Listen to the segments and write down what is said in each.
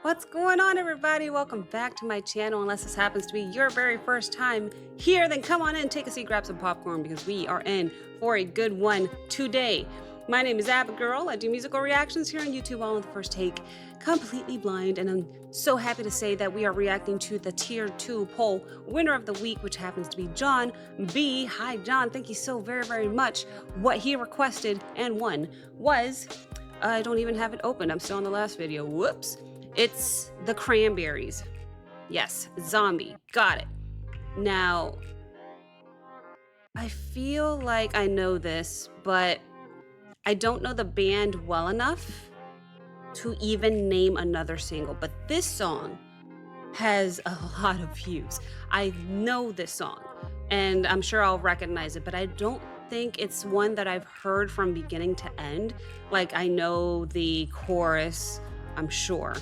What's going on, everybody? Welcome back to my channel. Unless this happens to be your very first time here, then come on in, take a seat, grab some popcorn, because we are in for a good one today. My name is Abigail. I do musical reactions here on YouTube, all in the first take, completely blind, and I'm so happy to say that we are reacting to the Tier 2 poll winner of the week, which happens to be John B. Hi, John. Thank you so very, very much. What he requested and won was, I don't even have it open. I'm still on the last video. Whoops. It's the Cranberries. Yes, Zombie. Got it. Now, I feel like I know this, but I don't know the band well enough to even name another single. But this song has a lot of views. I know this song, and I'm sure I'll recognize it, but I don't think it's one that I've heard from beginning to end. Like, I know the chorus, I'm sure,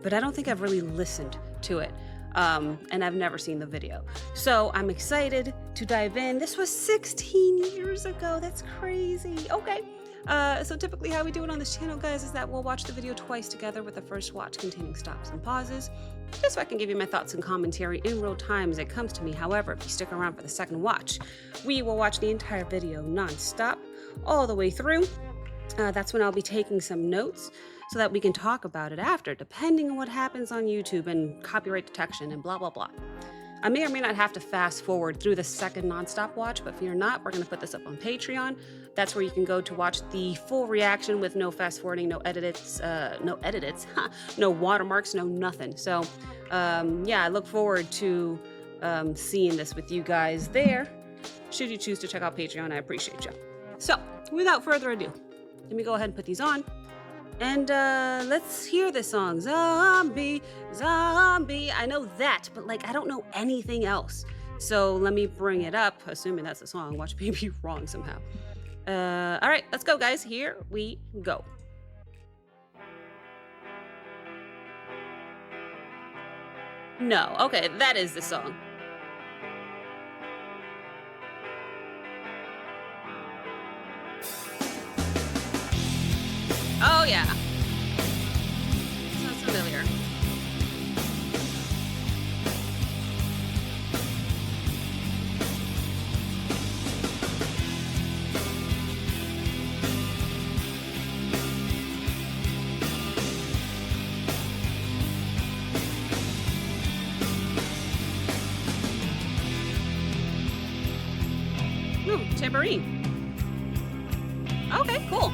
but I don't think I've really listened to it. And I've never seen the video. So I'm excited to dive in. This was 16 years ago. That's crazy. Okay. So typically how we do it on this channel, guys, is that we'll watch the video twice together, with the first watch containing stops and pauses, just so I can give you my thoughts and commentary in real time as it comes to me. However, if you stick around for the second watch, we will watch the entire video non-stop all the way through. That's when I'll be taking some notes so that we can talk about it after, depending on what happens on YouTube and copyright detection and blah, blah, blah. I may or may not have to fast forward through the second nonstop watch, but if you're not, we're going to put this up on Patreon. That's where you can go to watch the full reaction with no fast forwarding, no edits, no watermarks, no nothing. So, yeah, I look forward to seeing this with you guys there. Should you choose to check out Patreon, I appreciate you. So, without further ado, let me go ahead and put these on. And let's hear this song. Zombie, zombie. I know that, but like I don't know anything else. So let me bring it up, assuming that's the song. Watch me be wrong somehow. All right, let's go, guys. Here we go. No, okay, that is the song. Oh, yeah. Sounds familiar. Ooh, tambourine. Okay, cool.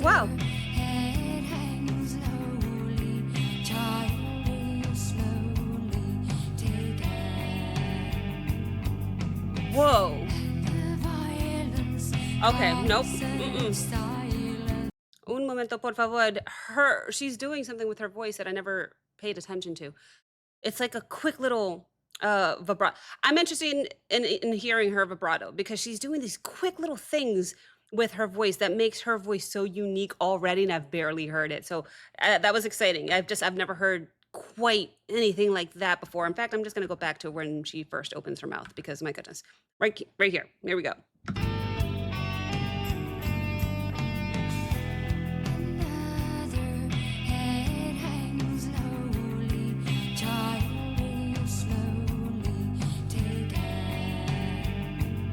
Wow. Whoa. Okay, nope. Un momento, por favor. She's doing something with her voice that I never paid attention to. It's like a quick little vibrato. I'm interested in hearing her vibrato, because she's doing these quick little things with her voice that makes her voice so unique already, and I've barely heard it. So that was exciting. I've never heard quite anything like that before. In fact, I'm just gonna go back to when she first opens her mouth, because my goodness. Right here. Here we go.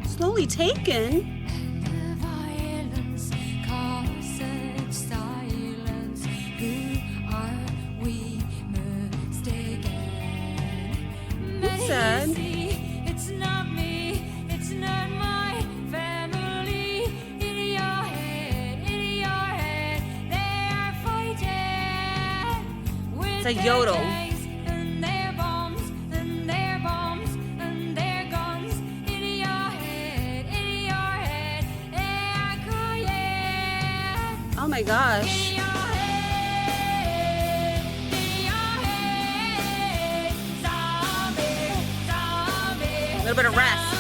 Slowly taken? Said. It's not me, it's not my family. In your head, they are fighting. It's a yodel. And their bombs, and their bombs, and their guns. In your head, they are crying. Oh my gosh. A little bit of rest.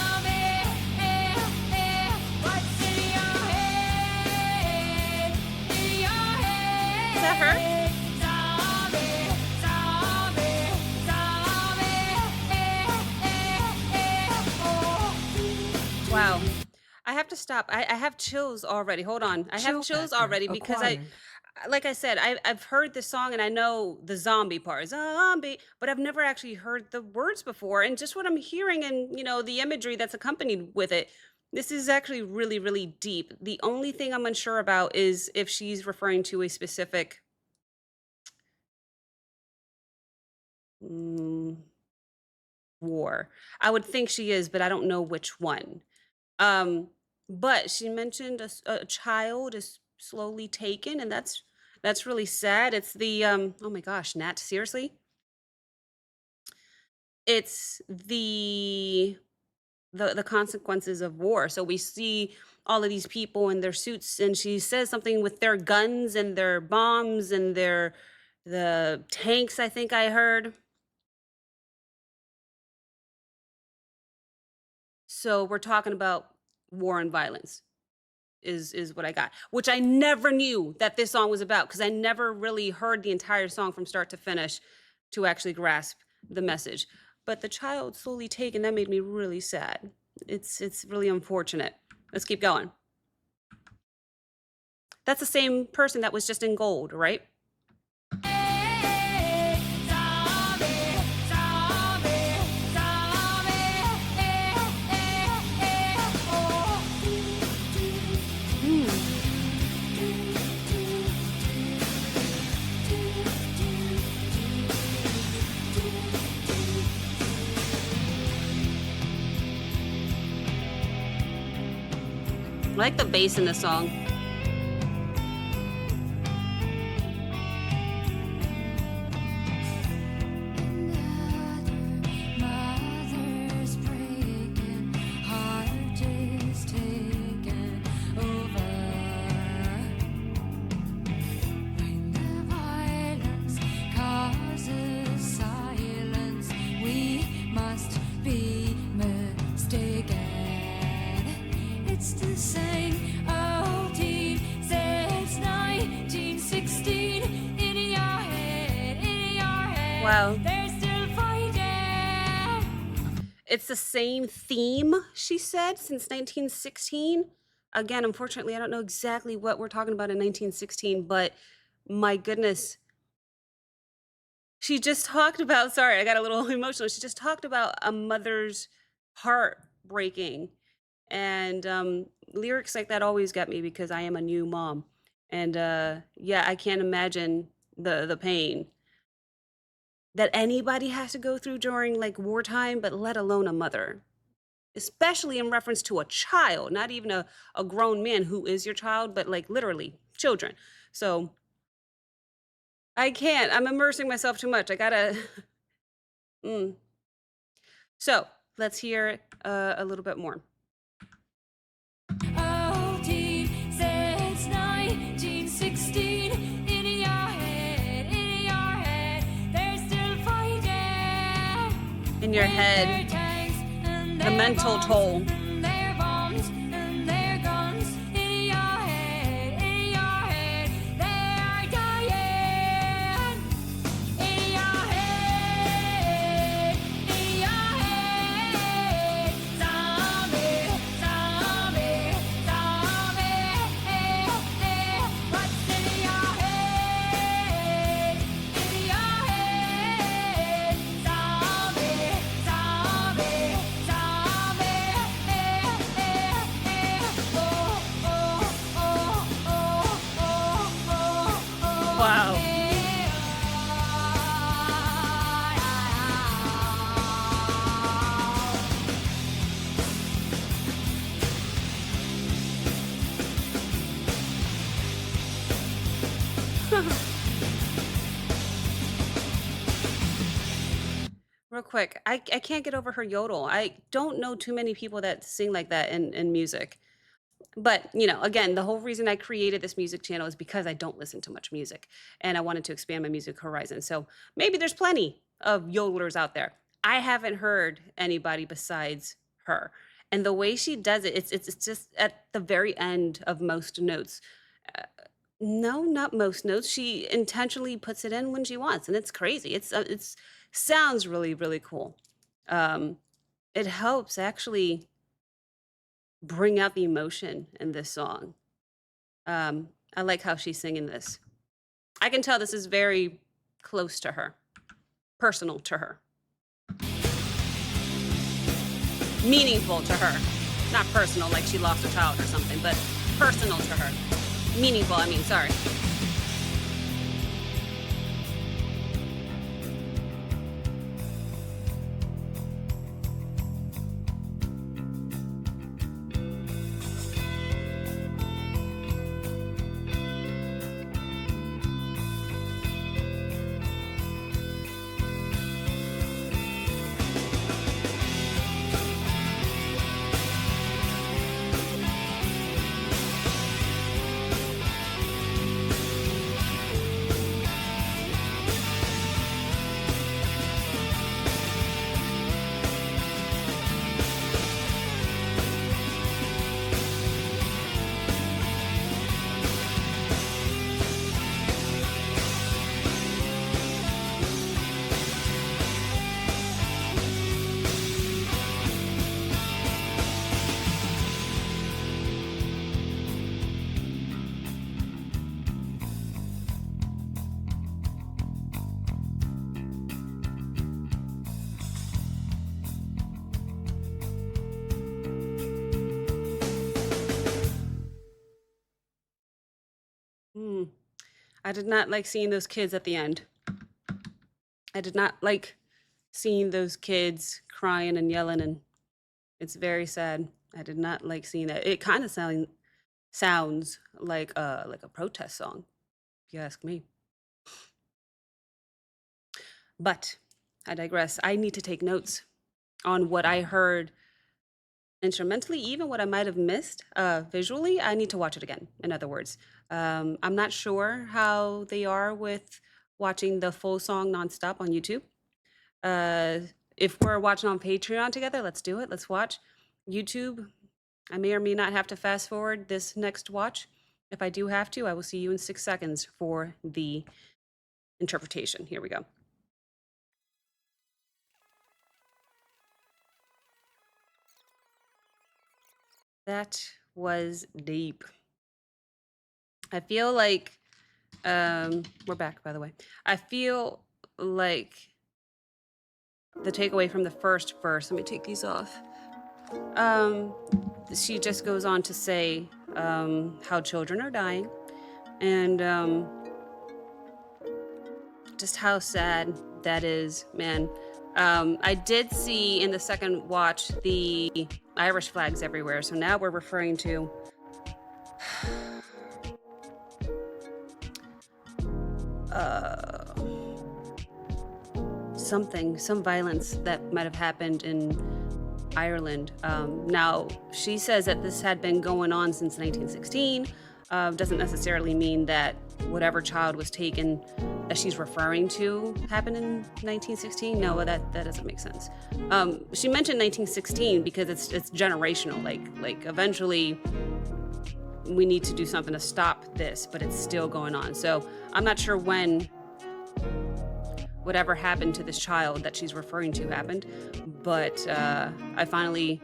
Is that her? Wow. I have to stop. I have chills already. Hold on. I have Chill chills factor already because acquired. like I said, I've heard this song and I know the zombie part, zombie, but I've never actually heard the words before. And just what I'm hearing and, the imagery that's accompanied with it, this is actually really, really deep. The only thing I'm unsure about is if she's referring to a specific mm, war. I would think she is, but I don't know which one. Um, but she mentioned a child is slowly taken, and that's really sad. It's the oh my gosh, Nat, seriously? It's the consequences of war. So we see all of these people in their suits, and she says something with their guns and their bombs and the tanks, I think I heard. So we're talking about war and violence. Is what I got, which I never knew that this song was about because I never really heard the entire song from start to finish to actually grasp the message. But the child slowly taken, that made me really sad. It's really unfortunate. Let's keep going. That's the same person that was just in gold, right? Hmm. I like the bass in the song. Mothers breaking, heart is taken over. When the violence causes silence, we must be mistaken. It's the same old team since 1916. In your head, in your head. Wow. They're still fighting. It's the same theme, she said, since 1916. Again, unfortunately, I don't know exactly what we're talking about in 1916, but my goodness, she just talked about, sorry, I got a little emotional. She just talked about a mother's heart breaking. And lyrics like that always get me because I am a new mom. And yeah, I can't imagine the pain that anybody has to go through during like wartime, but let alone a mother. Especially in reference to a child, not even a grown man who is your child, but like literally children. So I can't. I'm immersing myself too much. I gotta. mm. So let's hear a little bit more. Old team since 1916. In your head, in your head. They're still fighting. In your With their head, tanks and the their mental bombs toll. and their bombs and their guns. In your head, they are dying. In your head, zombie, zombie, zombie. What's in your head? In your head, zombie, zombie, zombie. Oh, oh, oh, oh, oh, oh, Wow. Real quick, I can't get over her yodel. I don't know too many people that sing like that in music. But, again, the whole reason I created this music channel is because I don't listen to much music and I wanted to expand my music horizon. So maybe there's plenty of yodelers out there. I haven't heard anybody besides her. And the way she does it, it's just at the very end of most notes. Uh, no, not most notes. She intentionally puts it in when she wants, and it's crazy. It's sounds really really cool. Um, it helps actually bring out the emotion in this song. I like how she's singing this. I can tell this is very close to her, personal to her, meaningful to her. Not personal, like she lost a child or something, but personal to her. Meaningful, I mean, sorry. Mm. I did not like seeing those kids at the end. I did not like seeing those kids crying and yelling, and it's very sad. I did not like seeing that. It kind of sounds like a protest song, if you ask me. But I digress. I need to take notes on what I heard instrumentally, even what I might have missed visually. I need to watch it again, in other words. I'm not sure how they are with watching the full song nonstop on YouTube. If we're watching on Patreon together, let's do it. Let's watch YouTube. I may or may not have to fast forward this next watch. If I do have to, I will see you in 6 seconds for the interpretation. Here we go. That was deep. I feel like we're back, by the way. I feel like the takeaway from the first verse, let me take these off. She just goes on to say how children are dying, and just how sad that is, man. I did see in the second watch the Irish flags everywhere, so now we're referring to some violence that might have happened in Ireland. Now, she says that this had been going on since 1916. Doesn't necessarily mean that whatever child was taken that she's referring to happened in 1916. No, that doesn't make sense. She mentioned 1916 because it's generational. Like eventually we need to do something to stop this, but it's still going on. So I'm not sure when whatever happened to this child that she's referring to happened, but I finally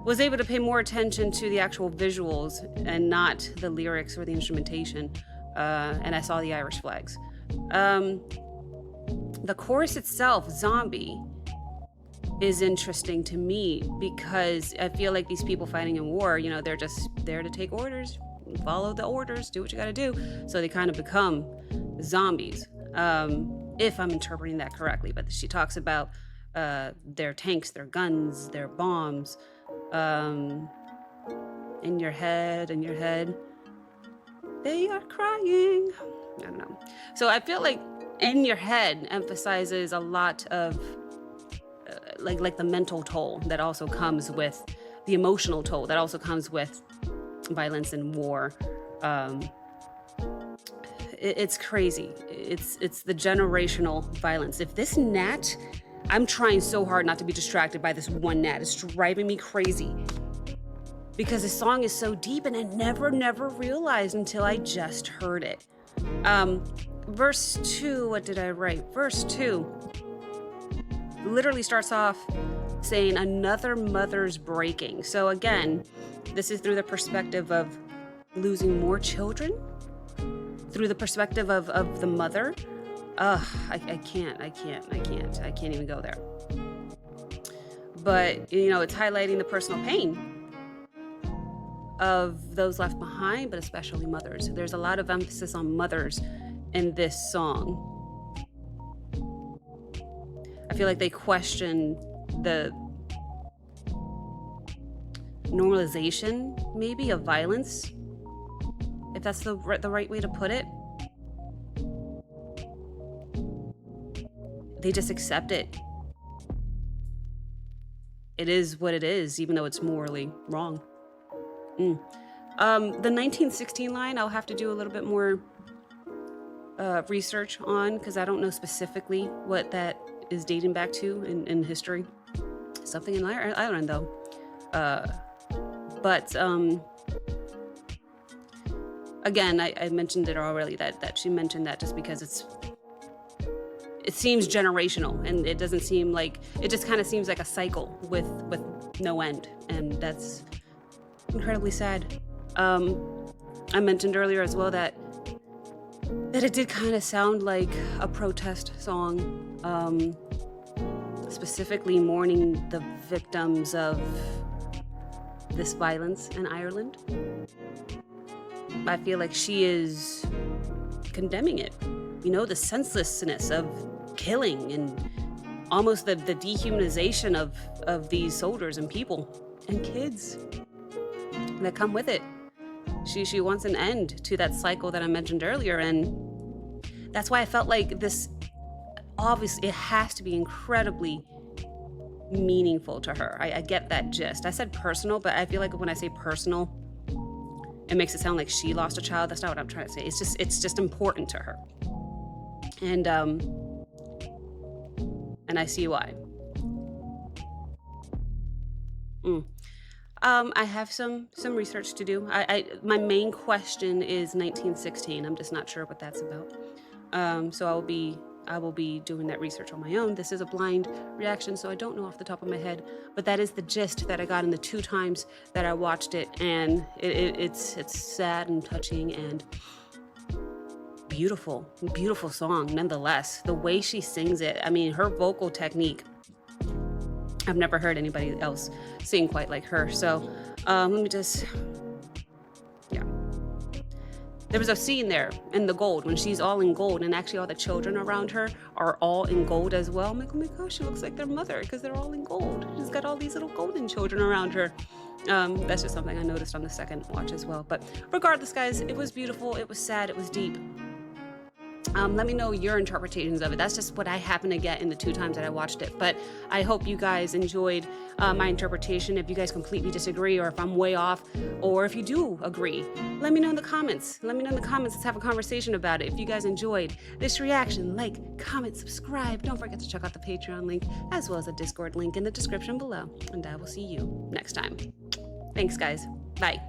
was able to pay more attention to the actual visuals and not the lyrics or the instrumentation, and I saw the Irish flags. The chorus itself, Zombie, is interesting to me because I feel like these people fighting in war, you know, they're just there to take orders, follow the orders, do what you gotta do. So they kind of become zombies, if I'm interpreting that correctly. But she talks about their tanks, their guns, their bombs, in your head, they are crying. I don't know. So I feel like in your head emphasizes a lot of like the mental toll that also comes with the emotional toll that also comes with violence and war. It's crazy. It's the generational violence. If this gnat, I'm trying so hard not to be distracted by this one gnat. It's driving me crazy because the song is so deep, and I never realized until I just heard it. Verse 2, what did I write? Verse 2 literally starts off saying another mother's breaking. So again, This is through the perspective of losing more children, through the perspective of the mother. I can't even go there. But, you know, it's highlighting the personal pain of those left behind, but especially mothers. There's a lot of emphasis on mothers in this song. I feel like they question the normalization, maybe, of violence, if that's the right way to put it. They just accept it. It is what it is, even though it's morally wrong. The 1916 line, I'll have to do a little bit more research on, because I don't know specifically what that is dating back to in history. Something in Ireland, though. But again, I mentioned it already, that she mentioned that just because it seems generational, and it doesn't seem like, it just kind of seems like a cycle with no end, and that's incredibly sad. I mentioned earlier as well that it did kind of sound like a protest song, specifically mourning the victims of this violence in Ireland. I feel like she is condemning it, you know, the senselessness of killing and almost the dehumanization of these soldiers and people and kids that come with it. She wants an end to that cycle that I mentioned earlier, and that's why I felt like this, obviously, it has to be incredibly meaningful to her. I get that gist. I said personal, but I feel like when I say personal, it makes it sound like she lost a child. That's not what I'm trying to say. It's just important to her. And I see why. I have some research to do. My main question is 1916. I'm just not sure what that's about. So I will be doing that research on my own. This is a blind reaction, so I don't know off the top of my head, but that is the gist that I got in the 2 times that I watched it, and it's sad and touching and beautiful song nonetheless. The way she sings it, I mean, her vocal technique, I've never heard anybody else sing quite like her. So let me just, yeah. There was a scene there in the gold when she's all in gold, and actually all the children around her are all in gold as well. I'm like, oh my gosh, she looks like their mother because they're all in gold. She's got all these little golden children around her. That's just something I noticed on the second watch as well. But regardless, guys, it was beautiful. It was sad. It was deep. Let me know your interpretations of it. That's just what I happened to get in the 2 times that I watched it. But I hope you guys enjoyed my interpretation. If you guys completely disagree, or if I'm way off, or if you do agree, let me know in the comments. Let's have a conversation about it. If you guys enjoyed this reaction, like, comment, subscribe. Don't forget to check out the Patreon link, as well as the Discord link in the description below. And I will see you next time. Thanks, guys. Bye.